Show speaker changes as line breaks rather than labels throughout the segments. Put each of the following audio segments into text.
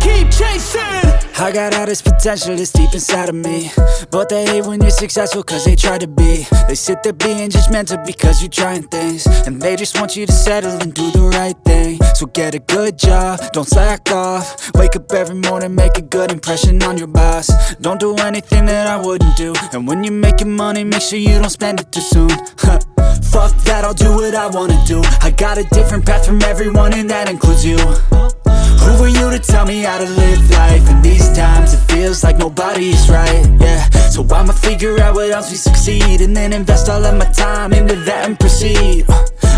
keep chasing.
I got all this potential that's deep inside of me, but they hate when you're successful cause they try to be. They sit there being judgmental because you're trying things, and they just want you to settle and do the right thing. So get a good job, don't slack off. Wake up every morning, make a good impression on your boss. Don't do anything that I wouldn't do, and when you're making money, make sure you don't spend it too soon. Fuck that, I'll do what I wanna do. I got a different path from everyone, and that includes you. Who are you to tell me how to live life? In these times it feels like nobody is right, yeah. So I'ma figure out what else we succeed, and then invest all of my time into that and proceed.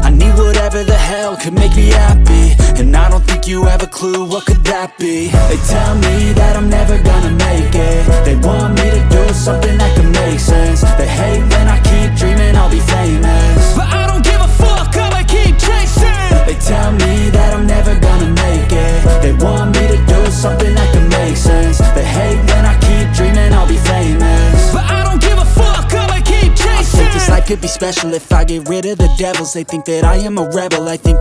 I need whatever the hell could make me happy, and I don't think you have a clue what could that be. They tell me that I'm never gonna make it. They want me to do something that can make sense. They hate when I keep dreaming I'll be famous,
but I don't give a fuck, I'ma keep chasing.
They tell me that I'm never gonna make it. They want me to do something that can make sense. They hate when I keep dreaming I'll be famous,
but I don't give a fuck, I'ma keep chasing.
I think this life could be special if I get rid of the devils. They think that I am a rebel, I think that